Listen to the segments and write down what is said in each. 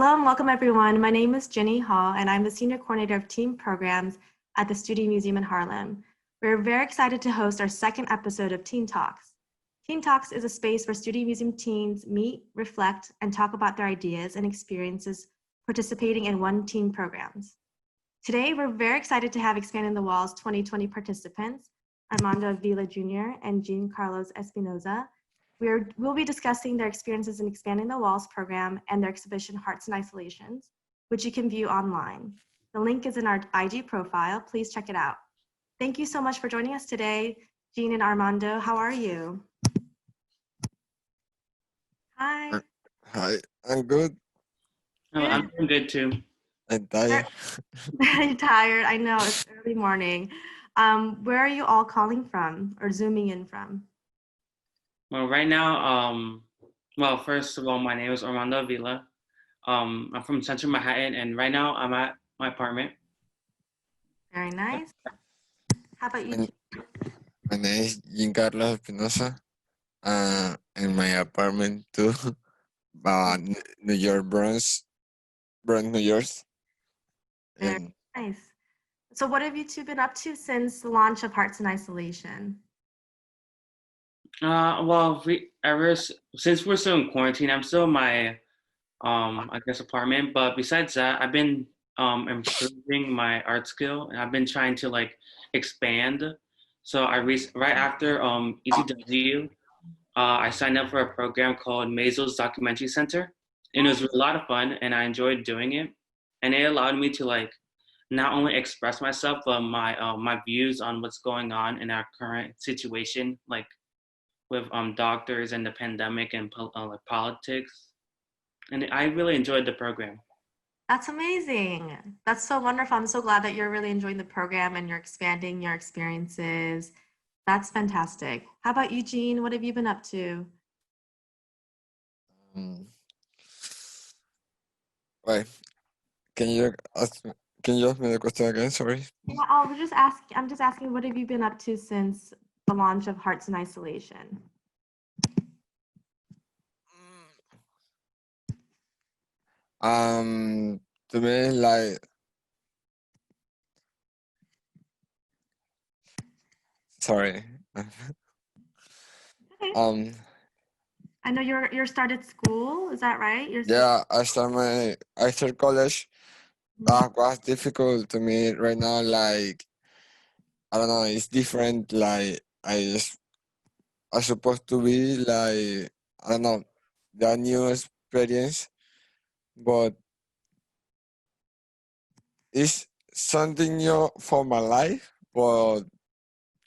Hello and welcome everyone. My name is Ginny Huo and I'm the Senior Coordinator of Team Programs at the Studio Museum in Harlem. We're very excited to host our second episode of Teen Talks. Teen Talks is a space where Studio Museum teens meet, reflect, and talk about their ideas and experiences participating in one teen programs. Today, we're very excited to have Expanding the Walls 2020 participants, Armando Avila Jr. and Jean Carlos Espinoza. We'll be discussing their experiences in Expanding the Walls program and their exhibition Hearts in Isolations, which you can view online. The link is in our IG profile. Please check it out. Thank you so much for joining us today. Jean and Armando, how are you? Hi. Hi, I'm good. Oh, I'm doing good too. I'm tired. I'm tired. I know, it's early morning. Where are you all calling from or zooming in from? Well, right now, first of all, my name is Armando Avila. I'm from Central Manhattan, and right now I'm at my apartment. Very nice. How about you? My name is Jean Carlos Espinoza. In my apartment too, New York, Bronx, New York. Very nice. So what have you two been up to since the launch of Hearts in Isolation? Since we're still in quarantine, I'm still in my, apartment. But besides that, I've been improving my art skill, and I've been trying to expand. So right after ECW, I signed up for a program called Mazel's Documentary Center, and it was a lot of fun, and I enjoyed doing it. And it allowed me to not only express myself, but my views on what's going on in our current situation, with doctors and the pandemic and politics. And I really enjoyed the program. That's amazing. That's so wonderful. I'm so glad that you're really enjoying the program and you're expanding your experiences. That's fantastic. How about you, Jean? What have you been up to? Wait, can you ask me the question again? Sorry. Yeah, I'm just asking, what have you been up to since the launch of Hearts in Isolation? To me, sorry. Okay. I know you're started school. Is that right? Yeah, I start college. That was difficult to me right now. I don't know. It's different. I supposed to be I don't know, the new experience, but it's something new for my life. But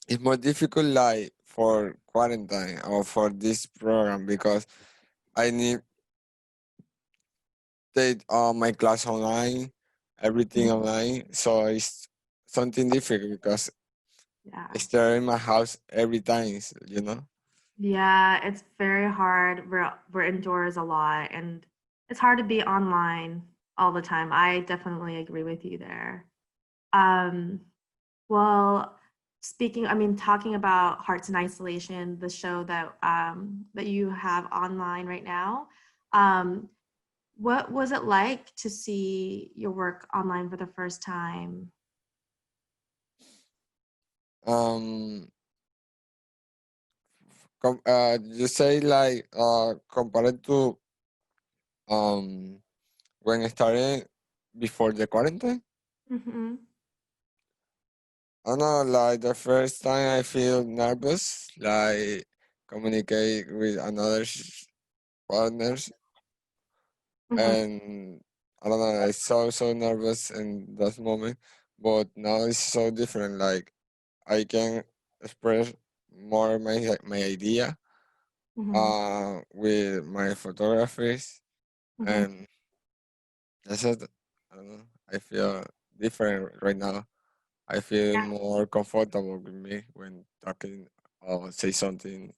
it's more difficult for quarantine or for this program because I need take my class online, everything online. So it's something difficult because I stay in my house every time, you know? Yeah, it's very hard. We're indoors a lot and it's hard to be online all the time. I definitely agree with you there. Well, talking about Hearts in Isolation, the show that that you have online right now, what was it like to see your work online for the first time? You say compared to when I started before the quarantine. Mm-hmm. I don't know, the first time I feel nervous, communicate with another partners, and I don't know, I so nervous in that moment, but now it's so different. I can express more my idea with my photographies, and that's it. I don't know. I feel different right now. I feel more comfortable with me when talking or say something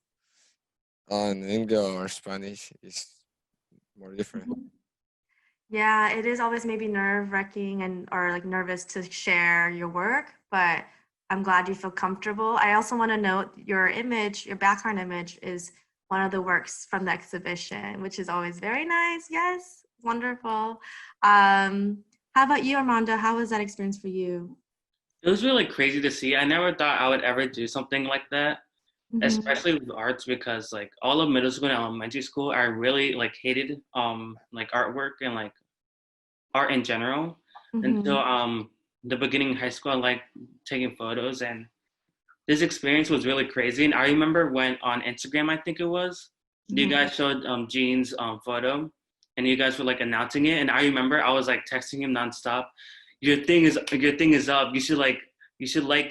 on English or Spanish. Is more different. Yeah, it is always maybe nerve-wracking and or nervous to share your work, but I'm glad you feel comfortable. I also want to note your image, your background image is one of the works from the exhibition, which is always very nice. Yes, Wonderful. How about you, Armando? How was that experience for you? It was really crazy to see. I never thought I would ever do something like that, Mhm. especially with arts, because like all of middle school and elementary school, I really like hated like artwork and like art in general. Until Mhm. the beginning of high school, I liked taking photos, and this experience was really crazy. And I remember when on Instagram, I think it was, you Mhm. guys showed Jean's photo, and you guys were like announcing it. And I remember I was like texting him nonstop. Your thing is up. You should like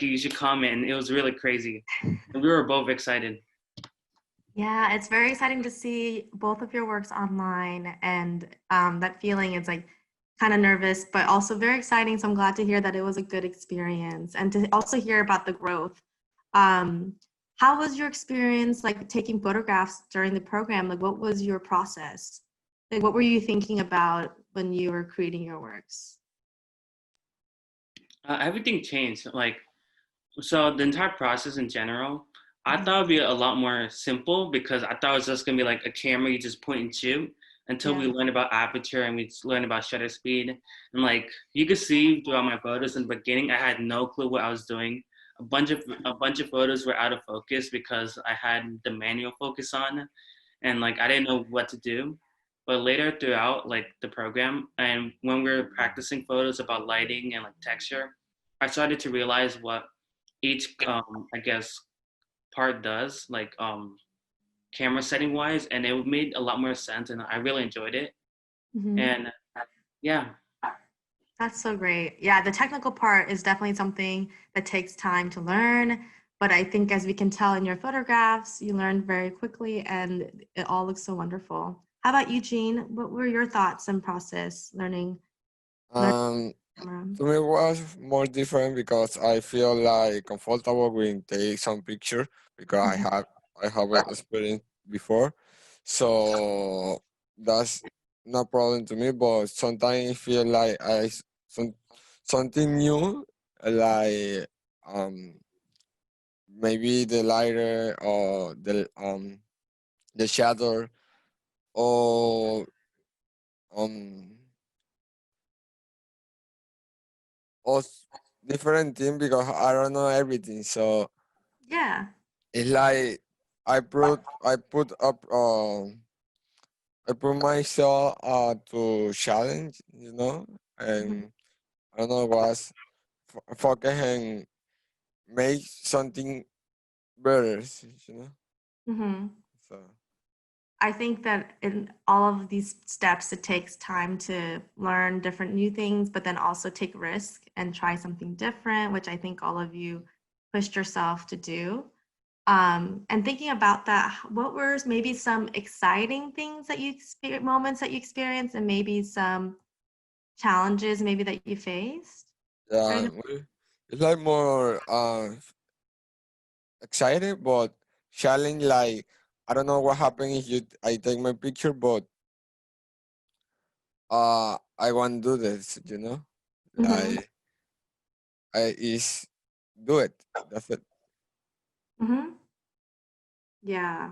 it. You should comment. And it was really crazy, and we were both excited. Yeah, it's very exciting to see both of your works online, and that feeling is like kind of nervous, but also very exciting. So I'm glad to hear that it was a good experience, and to also hear about the growth. Um, how was your experience like taking photographs during the program? Like, what was your process? Like, what were you thinking about when you were creating your works? Everything changed. Like so, the entire process in general, I thought Mhm. it'd be a lot more simple because I thought it was just gonna be like a camera you just point and shoot until we Yeah. learned about aperture and we learned about shutter speed. And like you could see throughout my photos in the beginning, I had no clue what I was doing. A bunch of photos were out of focus because I had the manual focus on, and like I didn't know what to do. But later throughout like the program and when we were practicing photos about lighting and like texture, I started to realize what each I guess part does like camera setting wise, and it made a lot more sense and I really enjoyed it. Mhm. And yeah. That's so great. Yeah, the technical part is definitely something that takes time to learn. But I think as we can tell in your photographs, you learned very quickly and it all looks so wonderful. How about you, Jean? What were your thoughts and process learning Um, camera? to me, it was more different because I feel like comfortable when take some picture because Mhm. I have experience before, so that's no problem to me. But sometimes I feel like something new, like maybe the lighter or the shadow or um or different thing because I don't know everything. So Yeah. it's like I put up I put myself to challenge, Mhm. and I don't know was focus and make something better, Mhm. So I think that in all of these steps, it takes time to learn different new things, but then also take risk and try something different, which I think all of you pushed yourself to do. And thinking about that, what were maybe some exciting things that moments that you experienced, and maybe some challenges maybe that you faced during yeah, the. it's like more excited, but challenge. Like I don't know what happened if I take my picture, but I want to do this, Mm-hmm. like I is do it. That's it. Mm-hmm. Yeah.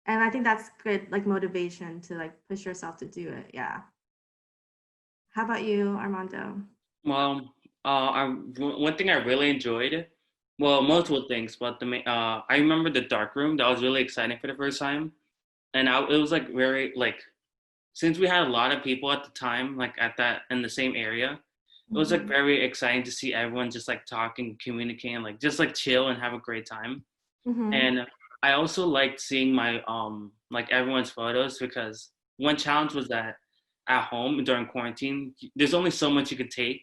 And I think that's good, like motivation to like push yourself to do it. Yeah. How about you, Armando? Well, one thing I really enjoyed, well, multiple things, but I remember the dark room. That was really exciting for the first time, and it was like very like since we had a lot of people at the time, like at that in the same area, it was like Mm-hmm. very exciting to see everyone just like talking, communicating, like just like chill and have a great time. Mm-hmm. And I also liked seeing my like everyone's photos because one challenge was that at home during quarantine, there's only so much you could take.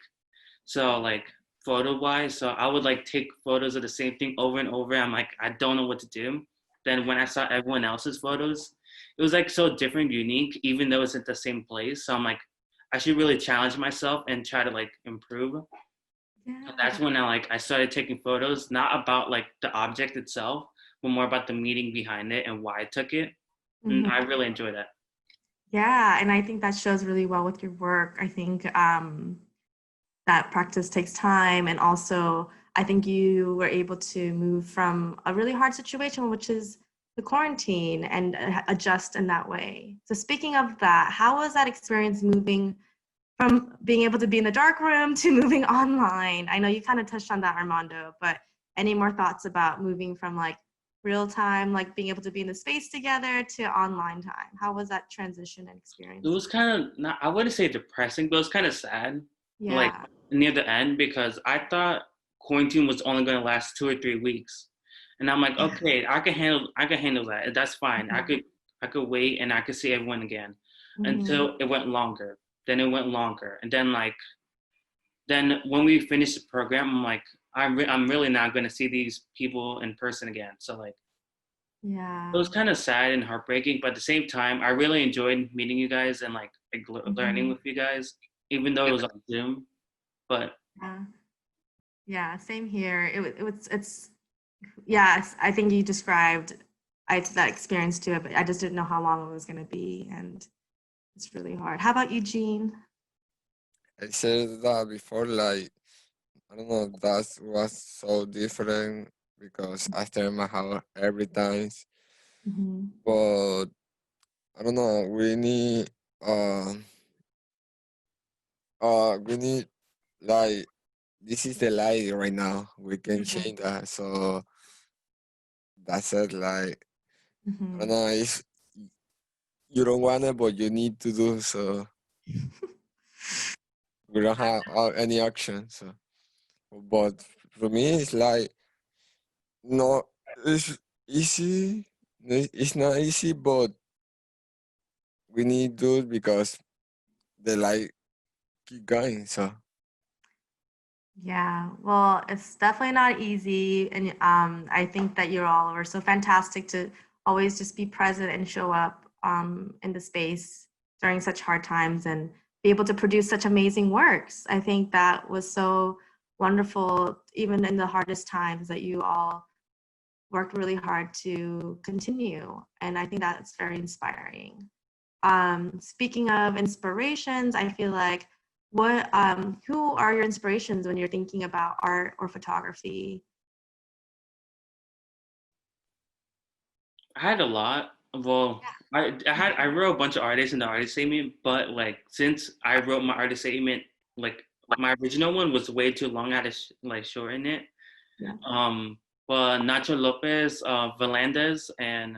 So like photo wise, so I would like take photos of the same thing over and over. I'm like, I don't know what to do. Then when I saw everyone else's photos, it was like so different, unique, even though it's at the same place. So I'm like, I should really challenge myself and try to like improve. And that's Yeah. when I started taking photos, not about like the object itself, but more about the meaning behind it and why I took it. And Mm-hmm. I really enjoy that. Yeah, and I think that shows really well with your work. I think that practice takes time, and also I think you were able to move from a really hard situation, the quarantine and adjust in that way. So speaking of that, how was that experience moving from being able to be in the dark room to moving online? I know you kind of touched on that, Armando, but any more thoughts about moving from like real time, like being able to be in the space together to online time? How was that transition and experience? It was kind of not, I wouldn't say depressing, but it was kind of sad. Like Yeah. near the end, because I thought quarantine was only going to last 2 or 3 weeks, and I'm like, okay, I can handle that. That's fine. I could wait and I could see everyone again, until it went longer. Then it went longer, and then when we finished the program, I'm like, I'm really not going to see these people in person again. So like, Yeah. it was kind of sad and heartbreaking, but at the same time, I really enjoyed meeting you guys and like learning with you guys, even though it was on Zoom. But yeah, same here. It's yes, I think you described that experience too, but I just didn't know how long it was going to be, and it's really hard. How about you, Jean? I said that before, like, I don't know, that was so different because I stay in my house every time. But I don't know, we need like this is the light right now. We can change that. So that's it. Like I don't know, it's you don't want it, but you need to do so. We don't have any action. So, but for me, it's like no, it's easy. It's not easy, but we need to do it because the light keep going. So. Yeah, well, it's definitely not easy, and I think that you all are so fantastic to always just be present and show up in the space during such hard times and be able to produce such amazing works. I think that was so wonderful, even in the hardest times, that you all worked really hard to continue, and I think that's very inspiring. Speaking of inspirations, I feel like who are your inspirations when you're thinking about art or photography? I had a lot. Well, I wrote a bunch of artists in the artist statement, but like since I wrote my artist statement, like my original one was way too long. I had to like shorten it. Yeah. But Nacho Lopez, Valandez, and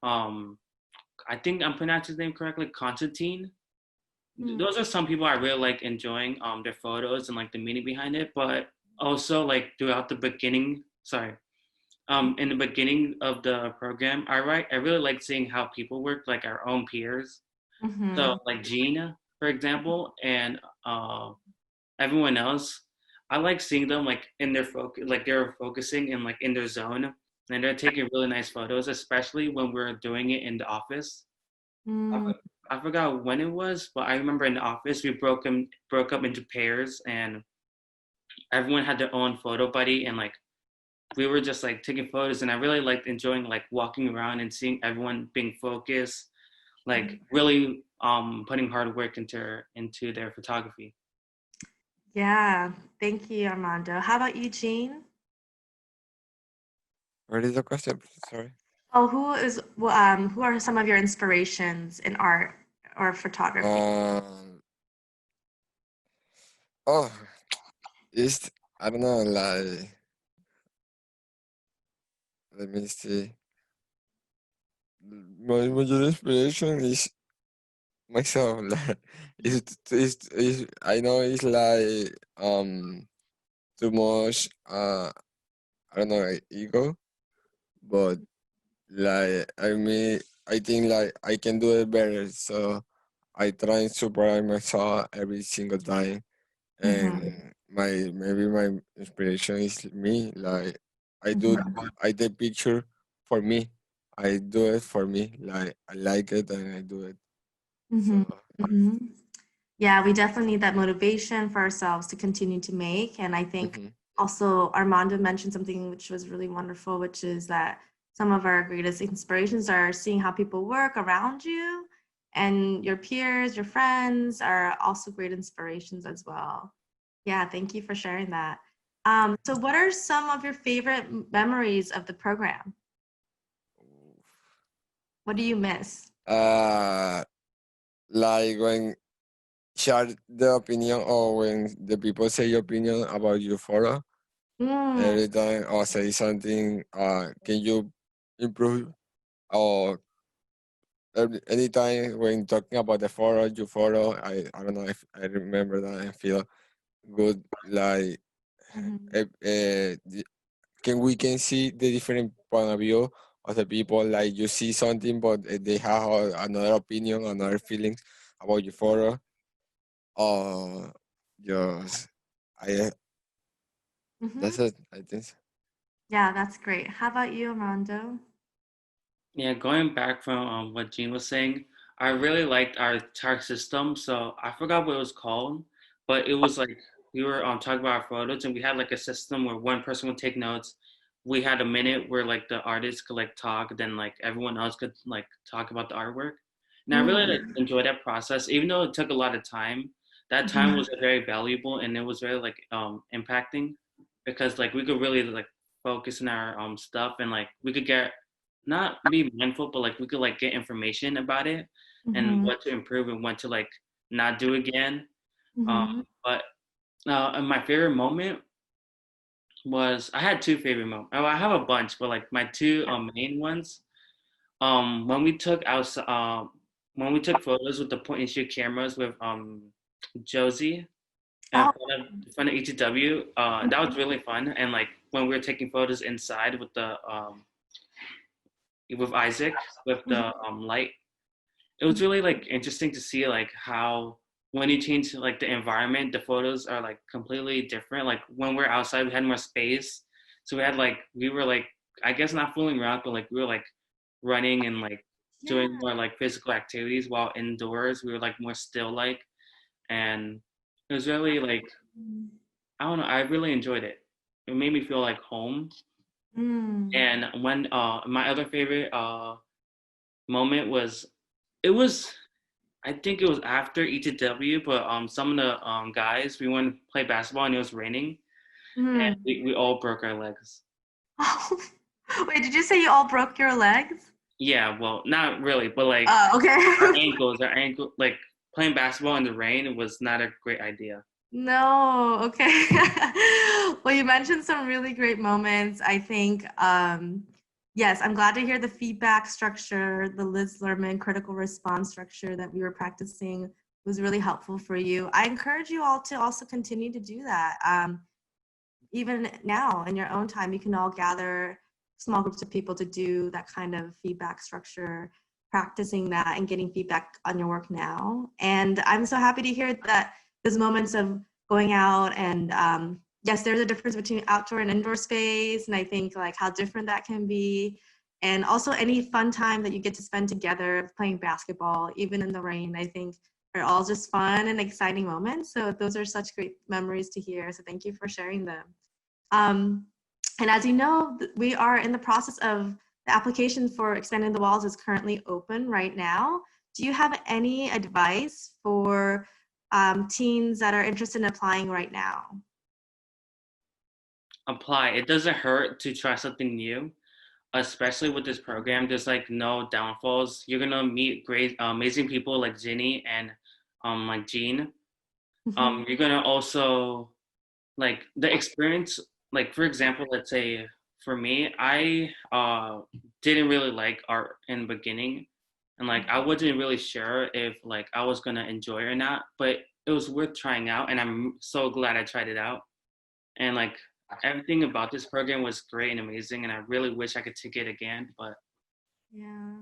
I think I'm pronouncing his name correctly, Constantine. Those are some people I really like enjoying their photos and like the meaning behind it. But also like throughout the beginning, sorry, in the beginning of the program, I really like seeing how people work, like our own peers. So like Gina, for example, and everyone else, I like seeing them like in their focus, like they're focusing and like in their zone, and they're taking really nice photos, especially when we're doing it in the office. I forgot when it was, but I remember in the office we broke up into pairs, and everyone had their own photo buddy, and like we were just like taking photos, and I really liked enjoying like walking around and seeing everyone being focused, like really putting hard work into their photography. Yeah, thank you, Armando. How about you, Jean? What is the question? Sorry. Oh, who are some of your inspirations in art or photography? Oh, it's I don't know. Like, let me see. My major inspiration is myself. Like, I know it's like too much. I don't know, like, ego, but like I think like I can do it better. So I try to surprise myself every single time. And maybe my inspiration is me. Like I take picture for me. I do it for me. Like I like it and I do it. So Yeah, we definitely need that motivation for ourselves to continue to make. And I think also Armando mentioned something which was really wonderful, which is that some of our greatest inspirations are seeing how people work around you, and your peers, your friends are also great inspirations as well. Yeah, thank you for sharing that. So what are some of your favorite memories of the program? What do you miss? Like when share the opinion or when the people say your opinion about your photo every time or say something, can you improve or anytime when talking about the photo, your photo, I don't know if I remember that and feel good. Like, can we can see the different point of view of the people? Like you see something, but they have another opinion, another feelings about your photo. Or just I that's it. I think. Yeah, that's great. How about you, Armando? Yeah, going back from what Jean was saying, I really liked our tag system. So I forgot what it was called, but it was like we were talking about our photos, and we had like a system where one person would take notes. We had a minute where like the artist could like talk, then like everyone else could like talk about the artwork. And I really like, enjoyed that process, even though it took a lot of time. That time was very valuable, and it was very like impacting because like we could really like focus on our stuff, and like we could get not be mindful, but like we could like get information about it and what to improve and what to like not do again. But and my favorite moment was I had two favorite moments. Oh, I have a bunch, but like my two main ones. When we took when we took photos with the point and shoot cameras with Josie Oh, in front of ETW, that was really fun. And like when we were taking photos inside with Isaac with the light, it was really like interesting to see like how when you change like the environment, the photos are like completely different. Like when we're outside, we had more space, so we were like I guess not fooling around, but like we were like running and like doing more like physical activities, while indoors we were like more still like, and it was really like I don't know, I really enjoyed it. It made me feel like home. And when my other favorite moment was it was I think it was after ETW, but some of the guys we went to play basketball and it was raining, and we all broke our legs. Oh, wait, did you say you all broke your legs? Yeah, well, not really, but like Oh, okay. our ankle, like playing basketball in the rain was not a great idea. No, okay. Well, you mentioned some really great moments. I think, yes, I'm glad to hear the feedback structure, the Liz Lerman critical response structure that we were practicing was really helpful for you. I encourage you all to also continue to do that. Even now, in your own time, you can all gather small groups of people to do that kind of feedback structure, practicing that and getting feedback on your work now. And I'm so happy to hear that there's moments of going out and yes, there's a difference between outdoor and indoor space. And I think like how different that can be. And also any fun time that you get to spend together playing basketball, even in the rain, I think are all just fun and exciting moments. So those are such great memories to hear. So thank you for sharing them. And as you know, we are in the process of the application for expanding the walls is currently open right now. Do you have any advice for teens that are interested in applying right now? Apply. It doesn't hurt to try something new, especially with this program. There's like no downfalls. You're gonna meet great, amazing people like Ginny and like Jean. You're gonna also like the experience. Like for example, let's say for me, I didn't really like art in the beginning, and like I wasn't really sure if like I was gonna enjoy it or not. But it was worth trying out, and I'm so glad I tried it out. And like everything about this program was great and amazing, and I really wish I could take it again. But yeah,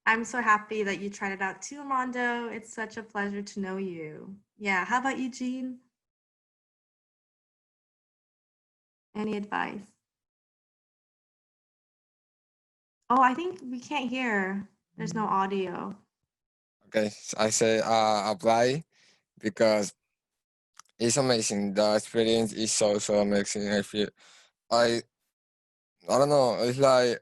I'm so happy that you tried it out too, Armando. It's such a pleasure to know you. Yeah, how about you, Jean? Any advice? Oh, I think we can't hear. There's no audio. Okay, so I say apply because it's amazing. The experience is so amazing. I feel I I don't know. It's like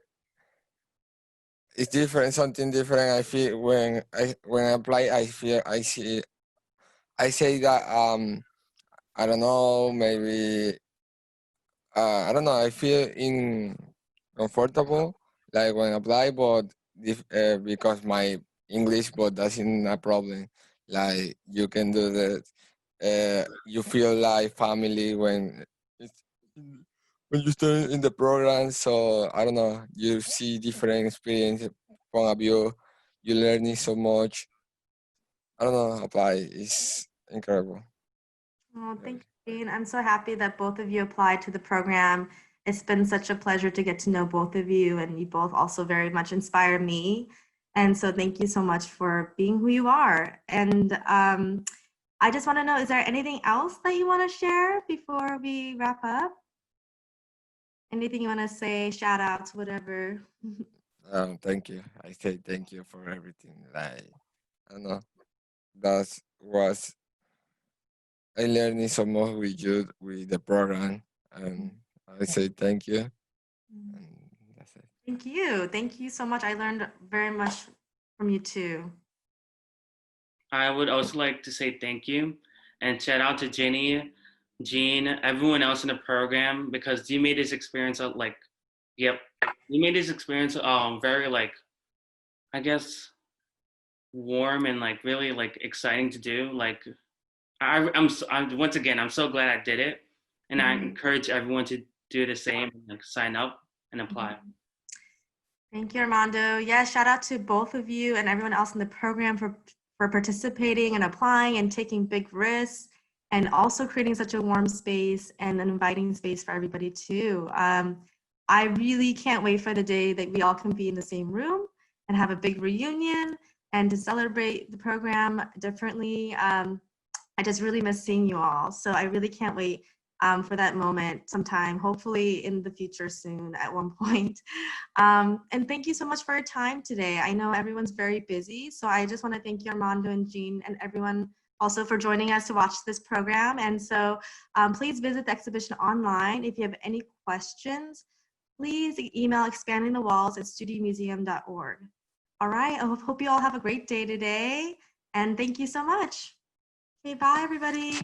it's different, something different. I feel when I apply, I feel I say that I don't know, maybe I don't know, I feel in comfortable like when I apply, but because my English, but that's not a problem. Like you can do that. You feel like family it's, when you start in the program. So I don't know. You see different experience point of view. You learning so much. I don't know. Apply is incredible. Oh, thank Really. you, Jean. I'm so happy that both of you applied to the program. It's been such a pleasure to get to know both of you, and you both also very much inspire me. And so thank you so much for being who you are. And I just want to know, is there anything else that you want to share before we wrap up? Anything you want to say, shout outs, whatever? Thank you. I say thank you for everything. Like I don't know. That was I learning so much with you with the program, and I say thank you, and that's it. Thank you. Thank you so much. I learned very much from you too. I would also like to say thank you and shout out to Ginny, Jean, everyone else in the program because you made this experience like, yep, you made this experience very like, I guess, warm and like really like exciting to do. Like, I'm once again, I'm so glad I did it, and I encourage everyone to do the same, like sign up and apply. Thank you, Armando. Yeah, shout out to both of you and everyone else in the program for participating and applying and taking big risks and also creating such a warm space and an inviting space for everybody too. I really can't wait for the day that we all can be in the same room and have a big reunion and to celebrate the program differently. I just really miss seeing you all. So I really can't wait for that moment sometime, hopefully in the future soon at one point. And thank you so much for your time today. I know everyone's very busy, so I just want to thank you, Armando and Jean, and everyone also for joining us to watch this program. And so please visit the exhibition online. If you have any questions, please email expandingthewalls@studiomuseum.org. All right, I hope you all have a great day today, and thank you so much. Okay, bye everybody.